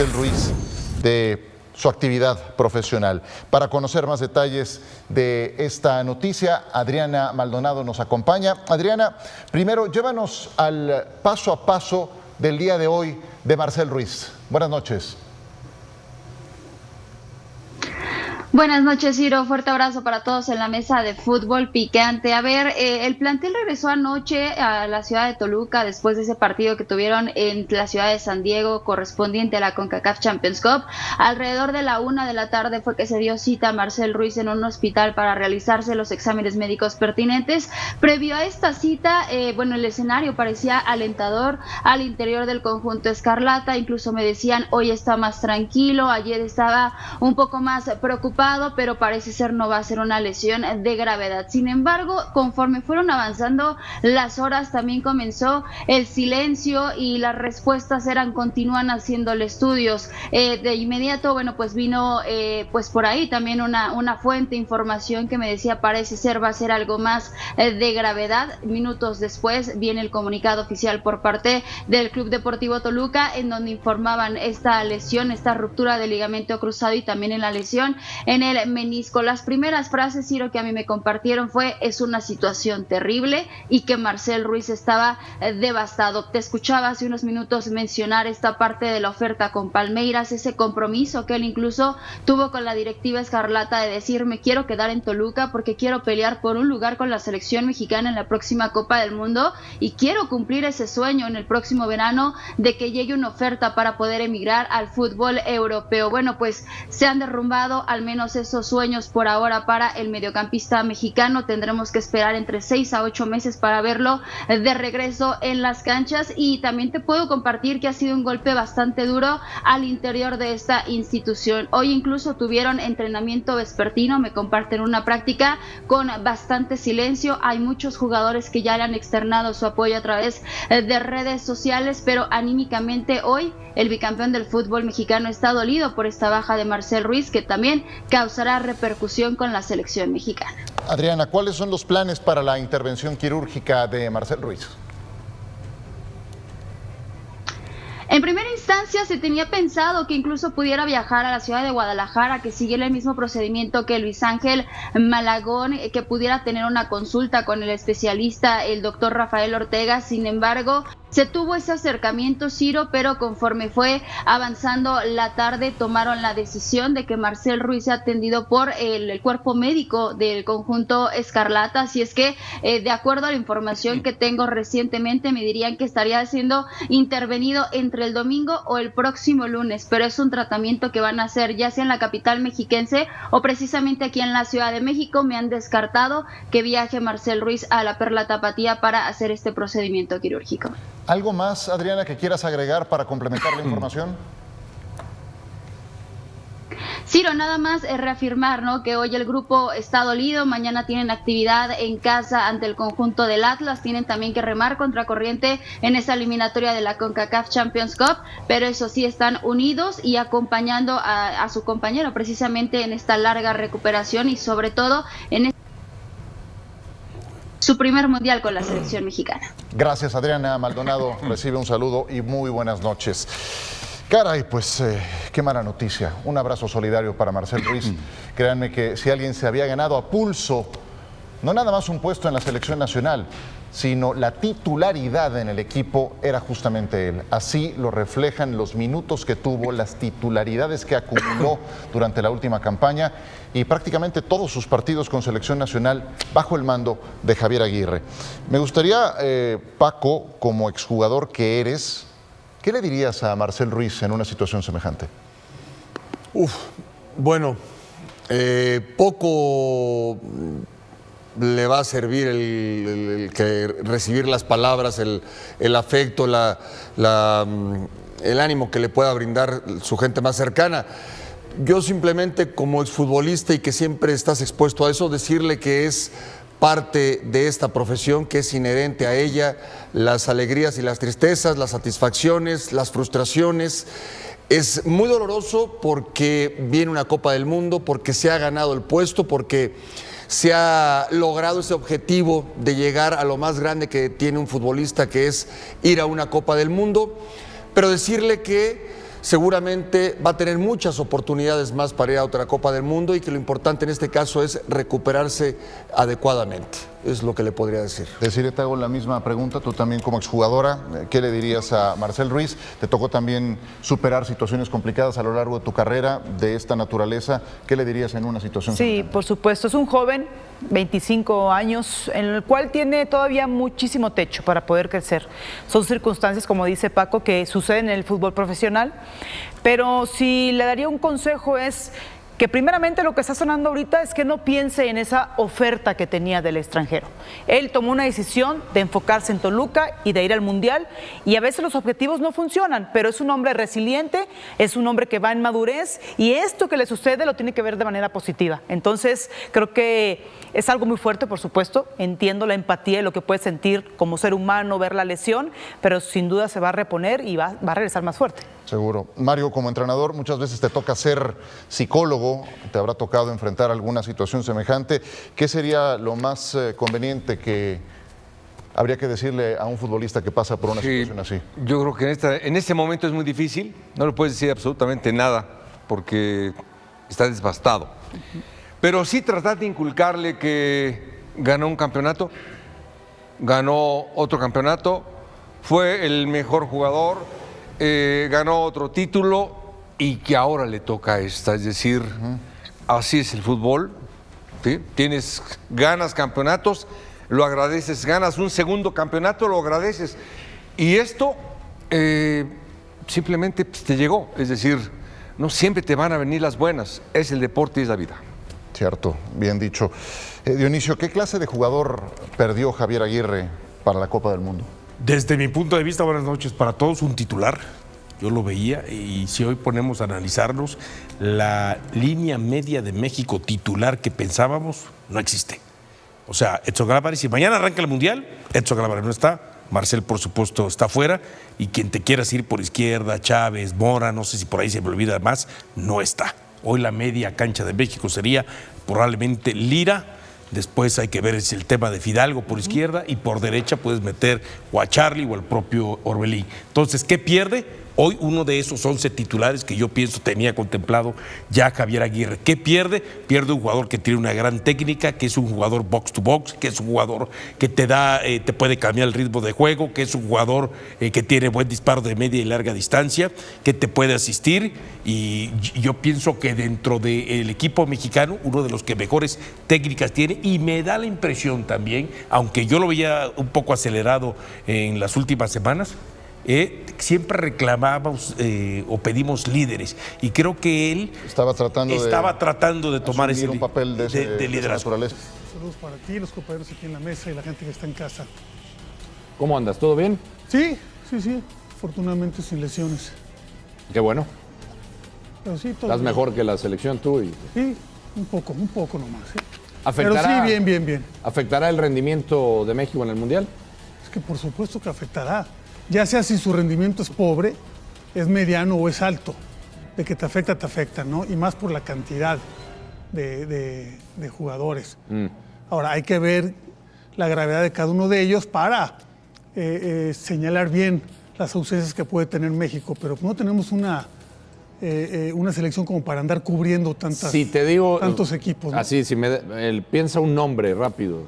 Marcel Ruiz de su actividad profesional. Para conocer más detalles de esta noticia, Adriana Maldonado nos acompaña. Adriana, primero llévanos al paso a paso del día de hoy de Marcel Ruiz. Buenas noches. Buenas noches, Ciro. Fuerte abrazo para todos en la mesa de fútbol picante. A ver, el plantel regresó anoche a la ciudad de Toluca después de ese partido que tuvieron en la ciudad de San Diego correspondiente a la CONCACAF Champions Cup. Alrededor de la 1 de la tarde fue que se dio cita a Marcel Ruiz en un hospital para realizarse los exámenes médicos pertinentes. Previo a esta cita, el escenario parecía alentador al interior del conjunto escarlata. Incluso me decían, hoy está más tranquilo, ayer estaba un poco más preocupado, pero parece ser no va a ser una lesión de gravedad. Sin embargo, conforme fueron avanzando las horas, también comenzó el silencio y las respuestas continúan haciéndole estudios. De inmediato, vino por ahí también una fuente de información que me decía parece ser va a ser algo más de gravedad. Minutos después viene el comunicado oficial por parte del Club Deportivo Toluca, en donde informaban esta lesión, esta ruptura del ligamento cruzado y también en la lesión en el menisco. Las primeras frases, Ciro, que a mí me compartieron fue: es una situación terrible, y que Marcel Ruiz estaba devastado. Te escuchaba hace unos minutos mencionar esta parte de la oferta con Palmeiras, ese compromiso que él incluso tuvo con la directiva escarlata de decir: me quiero quedar en Toluca porque quiero pelear por un lugar con la selección mexicana en la próxima Copa del Mundo y quiero cumplir ese sueño en el próximo verano de que llegue una oferta para poder emigrar al fútbol europeo. Bueno, pues se han derrumbado al menos esos sueños por ahora para el mediocampista mexicano. Tendremos que esperar entre 6 a 8 meses para verlo de regreso en las canchas, y también te puedo compartir que ha sido un golpe bastante duro al interior de esta institución. Hoy incluso tuvieron entrenamiento vespertino, me comparten una práctica con bastante silencio. Hay muchos jugadores que ya le han externado su apoyo a través de redes sociales, pero anímicamente hoy el bicampeón del fútbol mexicano está dolido por esta baja de Marcel Ruiz, que también causará repercusión con la selección mexicana. Adriana, ¿cuáles son los planes para la intervención quirúrgica de Marcel Ruiz? En primera instancia se tenía pensado que incluso pudiera viajar a la ciudad de Guadalajara, que siguiera el mismo procedimiento que Luis Ángel Malagón, que pudiera tener una consulta con el especialista, el doctor Rafael Ortega. Sin embargo, se tuvo ese acercamiento, Ciro, pero conforme fue avanzando la tarde tomaron la decisión de que Marcel Ruiz sea atendido por el cuerpo médico del conjunto escarlata. Así es que, de acuerdo a la información que tengo recientemente, me dirían que estaría siendo intervenido entre el domingo o el próximo lunes, pero es un tratamiento que van a hacer ya sea en la capital mexiquense o precisamente aquí en la Ciudad de México. Me han descartado que viaje Marcel Ruiz a la Perla Tapatía para hacer este procedimiento quirúrgico. ¿Algo más, Adriana, que quieras agregar para complementar la información? Ciro, nada más reafirmar, ¿no?, que hoy el grupo está dolido, mañana tienen actividad en casa ante el conjunto del Atlas, tienen también que remar contracorriente en esa eliminatoria de la CONCACAF Champions Cup, pero eso sí, están unidos y acompañando a su compañero precisamente en esta larga recuperación y sobre todo en su primer mundial con la selección mexicana. Gracias, Adriana Maldonado. Recibe un saludo y muy buenas noches. Caray, pues qué mala noticia. Un abrazo solidario para Marcel Ruiz. Créanme que si alguien se había ganado a pulso, no nada más un puesto en la selección nacional, sino la titularidad en el equipo, era justamente él. Así lo reflejan los minutos que tuvo, las titularidades que acumuló durante la última campaña y prácticamente todos sus partidos con selección nacional bajo el mando de Javier Aguirre. Me gustaría, Paco, como exjugador que eres, ¿qué le dirías a Marcel Ruiz en una situación semejante? Poco le va a servir el que recibir las palabras, el afecto, el ánimo que le pueda brindar su gente más cercana. Yo simplemente, como exfutbolista y que siempre estás expuesto a eso, decirle que es parte de esta profesión, que es inherente a ella, las alegrías y las tristezas, las satisfacciones, las frustraciones. Es muy doloroso porque viene una Copa del Mundo, porque se ha ganado el puesto, porque se ha logrado ese objetivo de llegar a lo más grande que tiene un futbolista, que es ir a una Copa del Mundo, pero decirle que seguramente va a tener muchas oportunidades más para ir a otra Copa del Mundo y que lo importante en este caso es recuperarse adecuadamente. Es lo que le podría decir. Desiree, te hago la misma pregunta, tú también como exjugadora, ¿qué le dirías a Marcel Ruiz? Te tocó también superar situaciones complicadas a lo largo de tu carrera de esta naturaleza. ¿Qué le dirías en una situación semejante? Sí, por supuesto, es un joven, 25 años, en el cual tiene todavía muchísimo techo para poder crecer. Son circunstancias, como dice Paco, que suceden en el fútbol profesional, pero si le daría un consejo es que primeramente lo que está sonando ahorita es que no piense en esa oferta que tenía del extranjero. Él tomó una decisión de enfocarse en Toluca y de ir al Mundial, y a veces los objetivos no funcionan, pero es un hombre resiliente, es un hombre que va en madurez, y esto que le sucede lo tiene que ver de manera positiva. Entonces, creo que es algo muy fuerte, por supuesto, entiendo la empatía y lo que puede sentir como ser humano, ver la lesión, pero sin duda se va a reponer y va a regresar más fuerte. Seguro. Mario, como entrenador, muchas veces te toca ser psicólogo, te habrá tocado enfrentar alguna situación semejante. ¿Qué sería lo más conveniente que habría que decirle a un futbolista que pasa por una situación así? Yo creo que en este momento es muy difícil, no le puedes decir absolutamente nada porque está devastado. Pero sí tratar de inculcarle que ganó un campeonato, ganó otro campeonato, fue el mejor jugador, ganó otro título y que ahora le toca esta. Es decir, así es el fútbol, ¿sí? Ganas campeonatos, lo agradeces, ganas un segundo campeonato, lo agradeces. Y esto simplemente te llegó. Es decir, no siempre te van a venir las buenas. Es el deporte y es la vida. Cierto, bien dicho. Dionisio, ¿qué clase de jugador perdió Javier Aguirre para la Copa del Mundo? Desde mi punto de vista, buenas noches para todos, un titular. Yo lo veía, y si hoy ponemos a analizarnos, la línea media de México titular que pensábamos no existe. O sea, Edson Álvarez, si mañana arranca el Mundial, Edson Álvarez no está, Marcel por supuesto está fuera, y quien te quieras ir por izquierda, Chávez, Mora, no sé si por ahí se me olvida más, no está. Hoy la media cancha de México sería probablemente Lira. Después hay que ver el tema de Fidalgo por izquierda, y por derecha puedes meter o a Charlie o al propio Orbelín. Entonces, ¿qué pierde? Hoy uno de esos 11 titulares que yo pienso tenía contemplado ya Javier Aguirre. ¿Qué pierde? Pierde un jugador que tiene una gran técnica, que es un jugador box to box, que es un jugador que te puede cambiar el ritmo de juego, que es un jugador que tiene buen disparo de media y larga distancia, que te puede asistir, y yo pienso que dentro del equipo mexicano, uno de los que mejores técnicas tiene, y me da la impresión también, aunque yo lo veía un poco acelerado en las últimas semanas, siempre reclamamos o pedimos líderes, y creo que él estaba tratando de tomar ese un papel de liderazgo. Saludos para ti, los compañeros aquí en la mesa y la gente que está en casa. ¿Cómo andas? ¿Todo bien? Sí, afortunadamente sin lesiones. Qué bueno. Pero sí, todo Estás bien. mejor que la selección tú. Sí, un poco nomás. ¿Sí? ¿Afectará, pero sí, bien. ¿Afectará el rendimiento de México en el Mundial? Es que por supuesto que afectará. Ya sea si su rendimiento es pobre, es mediano o es alto. De que te afecta, ¿no? Y más por la cantidad de jugadores. Ahora, hay que ver la gravedad de cada uno de ellos para señalar bien las ausencias que puede tener México. Pero no tenemos una selección como para andar cubriendo tantos equipos, ¿no? Así, piensa un nombre rápido.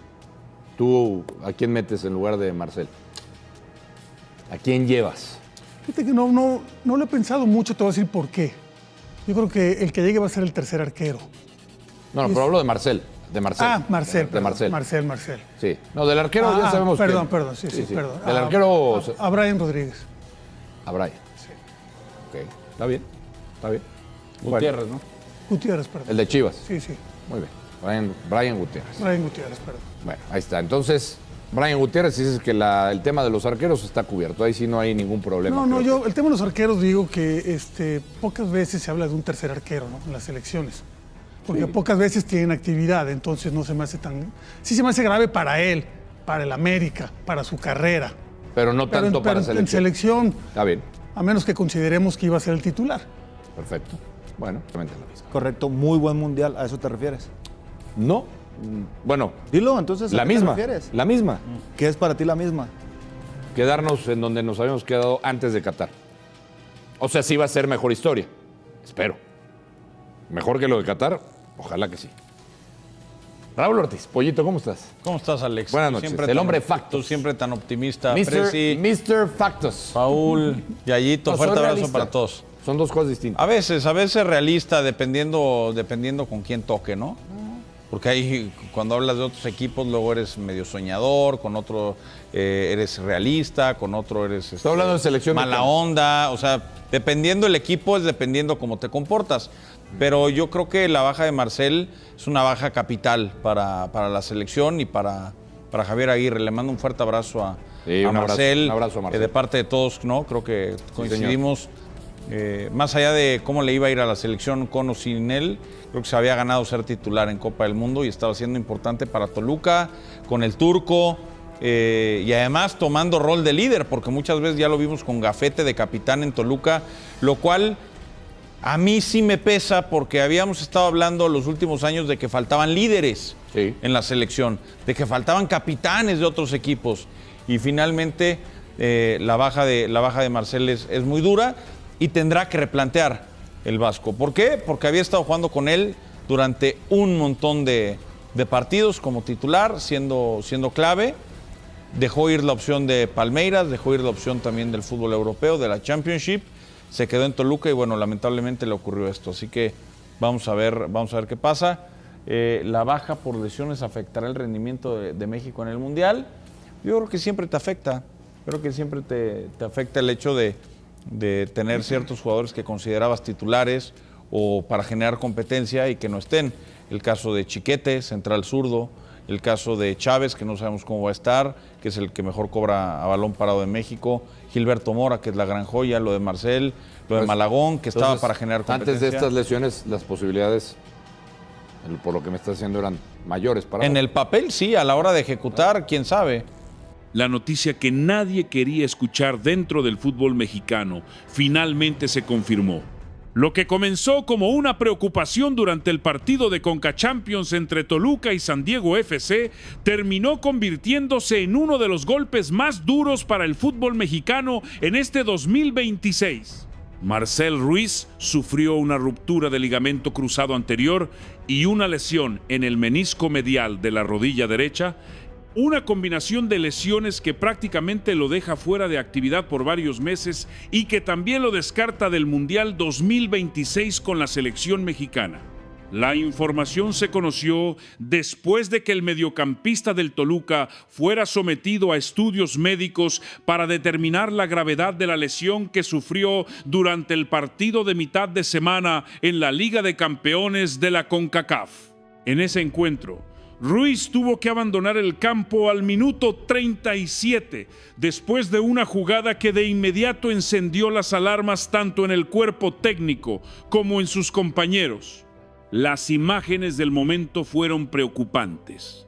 ¿Tú a quién metes en lugar de Marcel? ¿A quién llevas? Fíjate que no lo he pensado mucho, te voy a decir por qué. Yo creo que el que llegue va a ser el tercer arquero. No, pero hablo de Marcel. Marcel. De Marcel. Marcel. Sí. No, del arquero ya sabemos perdón, que... sí, perdón. Del arquero... A Brian Rodríguez. A Brian. Sí. Ok, está bien. Gutiérrez, ¿no? Gutiérrez, perdón. El de Chivas. Sí. Muy bien. Brian Gutiérrez. Brian Gutiérrez, perdón. Bueno, ahí está. Entonces, Brian Gutiérrez, dices que el tema de los arqueros está cubierto. Ahí sí no hay ningún problema. El tema de los arqueros, digo que pocas veces se habla de un tercer arquero, ¿no? En las selecciones. Porque pocas veces tienen actividad, entonces no se me hace tan... Sí se me hace grave para él, para el América, para su carrera. Pero no tanto para selección. En selección, está bien. A menos que consideremos que iba a ser el titular. Perfecto. Bueno, realmente la misma. Correcto, muy buen mundial, ¿a eso te refieres? No. Bueno. Dilo, entonces, ¿a qué te refieres? La misma. ¿Qué es para ti la misma? Quedarnos en donde nos habíamos quedado antes de Qatar. O sea, sí va a ser mejor historia. Espero. Mejor que lo de Qatar, ojalá que sí. Raúl Ortiz, Pollito, ¿cómo estás? ¿Cómo estás, Alex? Buenas noches. El hombre factos. Tú siempre tan optimista. Mr. Factos. Paul, Yayito, fuerte abrazo realista. para todos. Son dos cosas distintas. A veces realista, dependiendo con quién toque, ¿no? Porque ahí, cuando hablas de otros equipos, luego eres medio soñador, con otro eres realista, con otro eres Estoy hablando de selección mala onda. O sea, dependiendo el equipo, es dependiendo cómo te comportas. Pero yo creo que la baja de Marcel es una baja capital para la selección y para Javier Aguirre. Le mando un fuerte abrazo a Marcel. Un abrazo a Marcel. De parte de todos, ¿no? Creo que coincidimos. Más allá de cómo le iba a ir a la selección con o sin él, creo que se había ganado ser titular en Copa del Mundo y estaba siendo importante para Toluca, con el turco, y además tomando rol de líder, porque muchas veces ya lo vimos con gafete de capitán en Toluca, lo cual a mí sí me pesa porque habíamos estado hablando los últimos años de que faltaban líderes en la selección, de que faltaban capitanes de otros equipos, y finalmente la baja de Marcel es muy dura. Y tendrá que replantear el Vasco. ¿Por qué? Porque había estado jugando con él durante un montón de partidos como titular, siendo clave. Dejó ir la opción de Palmeiras, dejó ir la opción también del fútbol europeo, de la Championship. Se quedó en Toluca y bueno, lamentablemente le ocurrió esto. Así que vamos a ver qué pasa. La baja por lesiones afectará el rendimiento de México en el Mundial. Yo creo que siempre te afecta. Creo que siempre te afecta el hecho de tener ciertos jugadores que considerabas titulares o para generar competencia y que no estén. El caso de Chiquete, central zurdo, el caso de Chávez, que no sabemos cómo va a estar, que es el que mejor cobra a balón parado de México, Gilberto Mora, que es la gran joya, lo de Marcel, lo de Malagón, que estaba para generar competencia. Antes de estas lesiones, las posibilidades, por lo que me está haciendo, eran mayores para En el papel sí, a la hora de ejecutar, quién sabe. La noticia que nadie quería escuchar dentro del fútbol mexicano finalmente se confirmó. Lo que comenzó como una preocupación durante el partido de Conca Champions entre Toluca y San Diego FC terminó convirtiéndose en uno de los golpes más duros para el fútbol mexicano en este 2026. Marcel Ruiz sufrió una ruptura de ligamento cruzado anterior y una lesión en el menisco medial de la rodilla derecha. Una combinación de lesiones que prácticamente lo deja fuera de actividad por varios meses y que también lo descarta del Mundial 2026 con la selección mexicana. La información se conoció después de que el mediocampista del Toluca fuera sometido a estudios médicos para determinar la gravedad de la lesión que sufrió durante el partido de mitad de semana en la Liga de Campeones de la CONCACAF. En ese encuentro, Ruiz tuvo que abandonar el campo al minuto 37, después de una jugada que de inmediato encendió las alarmas tanto en el cuerpo técnico como en sus compañeros. Las imágenes del momento fueron preocupantes.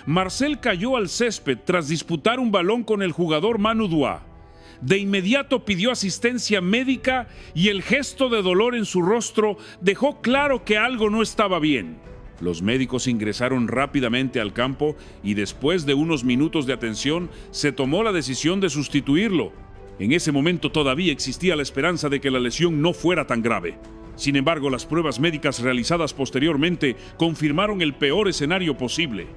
Marcel cayó al césped tras disputar un balón con el jugador Manu Duá. De inmediato pidió asistencia médica y el gesto de dolor en su rostro dejó claro que algo no estaba bien. Los médicos ingresaron rápidamente al campo y después de unos minutos de atención se tomó la decisión de sustituirlo. En ese momento todavía existía la esperanza de que la lesión no fuera tan grave. Sin embargo, las pruebas médicas realizadas posteriormente confirmaron el peor escenario posible.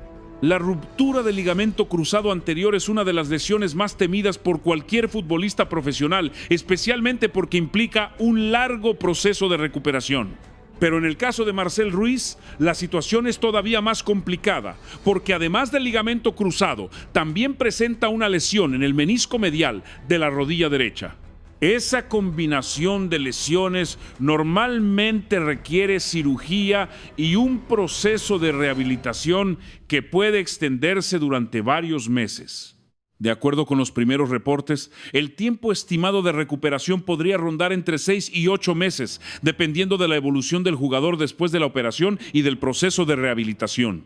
La ruptura del ligamento cruzado anterior es una de las lesiones más temidas por cualquier futbolista profesional, especialmente porque implica un largo proceso de recuperación. Pero en el caso de Marcel Ruiz, la situación es todavía más complicada, porque además del ligamento cruzado, también presenta una lesión en el menisco medial de la rodilla derecha. Esa combinación de lesiones normalmente requiere cirugía y un proceso de rehabilitación que puede extenderse durante varios meses. De acuerdo con los primeros reportes, el tiempo estimado de recuperación podría rondar entre 6 y 8 meses, dependiendo de la evolución del jugador después de la operación y del proceso de rehabilitación.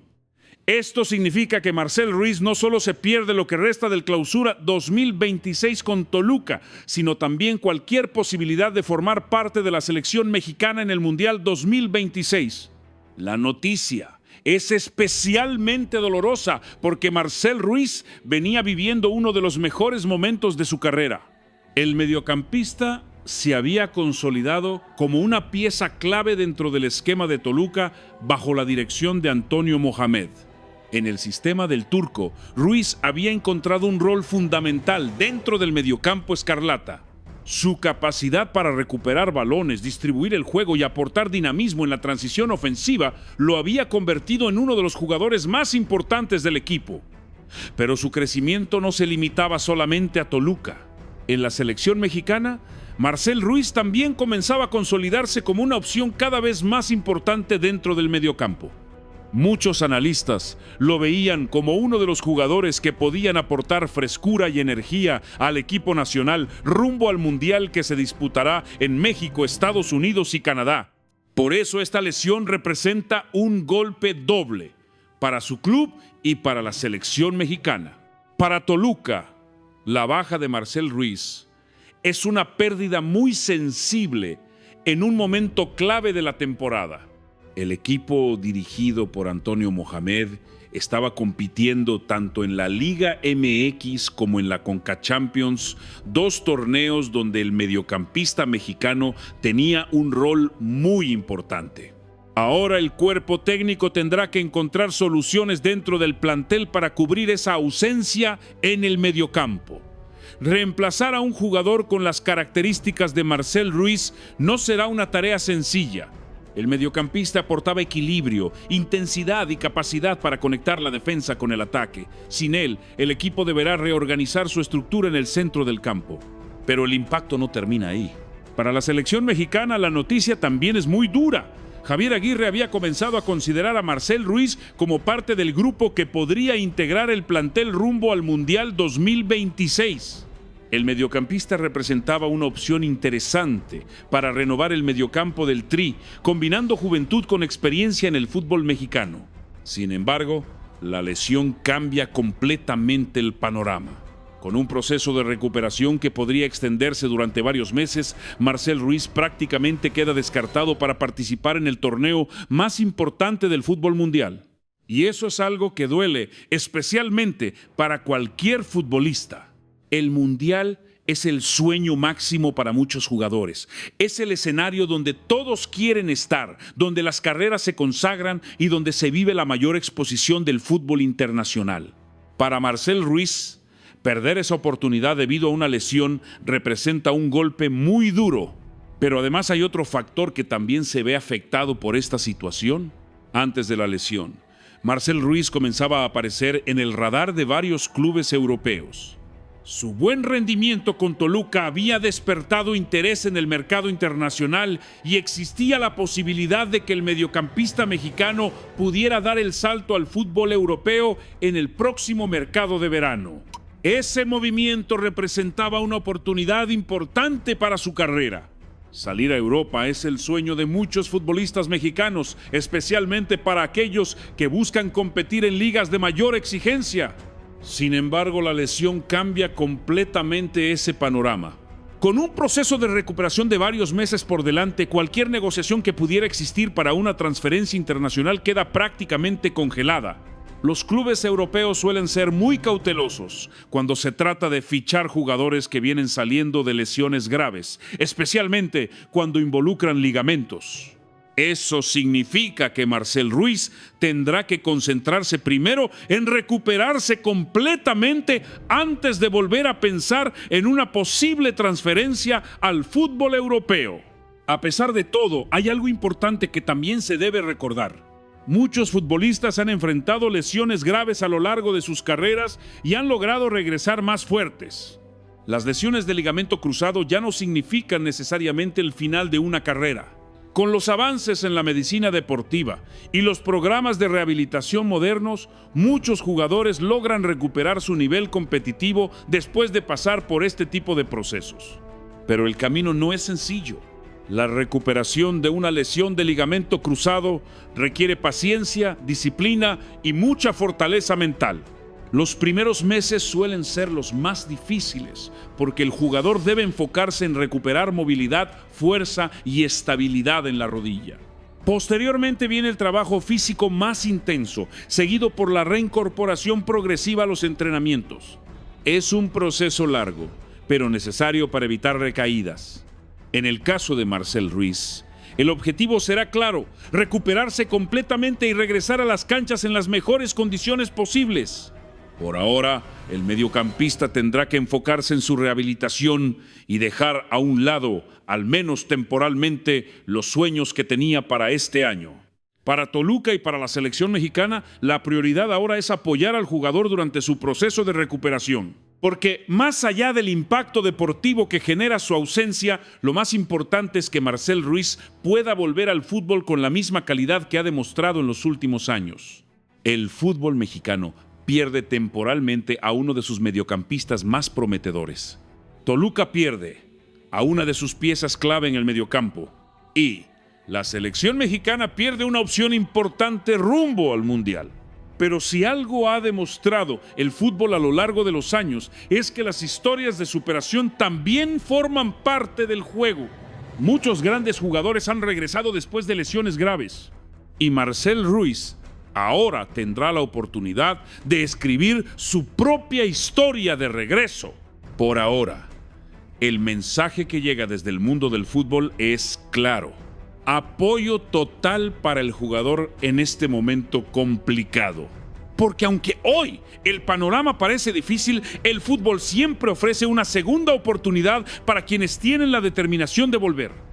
Esto significa que Marcel Ruiz no solo se pierde lo que resta del Clausura 2026 con Toluca, sino también cualquier posibilidad de formar parte de la selección mexicana en el Mundial 2026. La noticia es especialmente dolorosa porque Marcel Ruiz venía viviendo uno de los mejores momentos de su carrera. El mediocampista se había consolidado como una pieza clave dentro del esquema de Toluca bajo la dirección de Antonio Mohamed. En el sistema del turco, Ruiz había encontrado un rol fundamental dentro del mediocampo escarlata. Su capacidad para recuperar balones, distribuir el juego y aportar dinamismo en la transición ofensiva lo había convertido en uno de los jugadores más importantes del equipo. Pero su crecimiento no se limitaba solamente a Toluca. En la selección mexicana, Marcel Ruiz también comenzaba a consolidarse como una opción cada vez más importante dentro del mediocampo. Muchos analistas lo veían como uno de los jugadores que podían aportar frescura y energía al equipo nacional rumbo al Mundial que se disputará en México, Estados Unidos y Canadá. Por eso esta lesión representa un golpe doble para su club y para la selección mexicana. Para Toluca, la baja de Marcel Ruiz es una pérdida muy sensible en un momento clave de la temporada. El equipo dirigido por Antonio Mohamed estaba compitiendo tanto en la Liga MX como en la CONCACHAMPIONS, dos torneos donde el mediocampista mexicano tenía un rol muy importante. Ahora el cuerpo técnico tendrá que encontrar soluciones dentro del plantel para cubrir esa ausencia en el mediocampo. Reemplazar a un jugador con las características de Marcel Ruiz no será una tarea sencilla. El mediocampista aportaba equilibrio, intensidad y capacidad para conectar la defensa con el ataque. Sin él, el equipo deberá reorganizar su estructura en el centro del campo. Pero el impacto no termina ahí. Para la selección mexicana, la noticia también es muy dura. Javier Aguirre había comenzado a considerar a Marcel Ruiz como parte del grupo que podría integrar el plantel rumbo al Mundial 2026. El mediocampista representaba una opción interesante para renovar el mediocampo del Tri, combinando juventud con experiencia en el fútbol mexicano. Sin embargo, la lesión cambia completamente el panorama. Con un proceso de recuperación que podría extenderse durante varios meses, Marcel Ruiz prácticamente queda descartado para participar en el torneo más importante del fútbol mundial. Y eso es algo que duele, especialmente para cualquier futbolista. El Mundial es el sueño máximo para muchos jugadores. Es el escenario donde todos quieren estar, donde las carreras se consagran y donde se vive la mayor exposición del fútbol internacional. Para Marcel Ruiz, perder esa oportunidad debido a una lesión representa un golpe muy duro. Pero además hay otro factor que también se ve afectado por esta situación. Antes de la lesión, Marcel Ruiz comenzaba a aparecer en el radar de varios clubes europeos. Su buen rendimiento con Toluca había despertado interés en el mercado internacional y existía la posibilidad de que el mediocampista mexicano pudiera dar el salto al fútbol europeo en el próximo mercado de verano. Ese movimiento representaba una oportunidad importante para su carrera. Salir a Europa es el sueño de muchos futbolistas mexicanos, especialmente para aquellos que buscan competir en ligas de mayor exigencia. Sin embargo, la lesión cambia completamente ese panorama. Con un proceso de recuperación de varios meses por delante, cualquier negociación que pudiera existir para una transferencia internacional queda prácticamente congelada. Los clubes europeos suelen ser muy cautelosos cuando se trata de fichar jugadores que vienen saliendo de lesiones graves, especialmente cuando involucran ligamentos. Eso significa que Marcel Ruiz tendrá que concentrarse primero en recuperarse completamente antes de volver a pensar en una posible transferencia al fútbol europeo. A pesar de todo, hay algo importante que también se debe recordar. Muchos futbolistas han enfrentado lesiones graves a lo largo de sus carreras y han logrado regresar más fuertes. Las lesiones de ligamento cruzado ya no significan necesariamente el final de una carrera. Con los avances en la medicina deportiva y los programas de rehabilitación modernos, muchos jugadores logran recuperar su nivel competitivo después de pasar por este tipo de procesos. Pero el camino no es sencillo. La recuperación de una lesión de ligamento cruzado requiere paciencia, disciplina y mucha fortaleza mental. Los primeros meses suelen ser los más difíciles porque el jugador debe enfocarse en recuperar movilidad, fuerza y estabilidad en la rodilla. Posteriormente viene el trabajo físico más intenso, seguido por la reincorporación progresiva a los entrenamientos. Es un proceso largo, pero necesario para evitar recaídas. En el caso de Marcel Ruiz, el objetivo será claro: recuperarse completamente y regresar a las canchas en las mejores condiciones posibles. Por ahora, el mediocampista tendrá que enfocarse en su rehabilitación y dejar a un lado, al menos temporalmente, los sueños que tenía para este año. Para Toluca y para la selección mexicana, la prioridad ahora es apoyar al jugador durante su proceso de recuperación. Porque más allá del impacto deportivo que genera su ausencia, lo más importante es que Marcel Ruiz pueda volver al fútbol con la misma calidad que ha demostrado en los últimos años. El fútbol mexicano pierde temporalmente a uno de sus mediocampistas más prometedores. Toluca pierde a una de sus piezas clave en el mediocampo. Y la selección mexicana pierde una opción importante rumbo al Mundial. Pero si algo ha demostrado el fútbol a lo largo de los años, es que las historias de superación también forman parte del juego. Muchos grandes jugadores han regresado después de lesiones graves. Y Marcel Ruiz ahora tendrá la oportunidad de escribir su propia historia de regreso. Por ahora, el mensaje que llega desde el mundo del fútbol es claro: apoyo total para el jugador en este momento complicado. Porque aunque hoy el panorama parece difícil, el fútbol siempre ofrece una segunda oportunidad para quienes tienen la determinación de volver.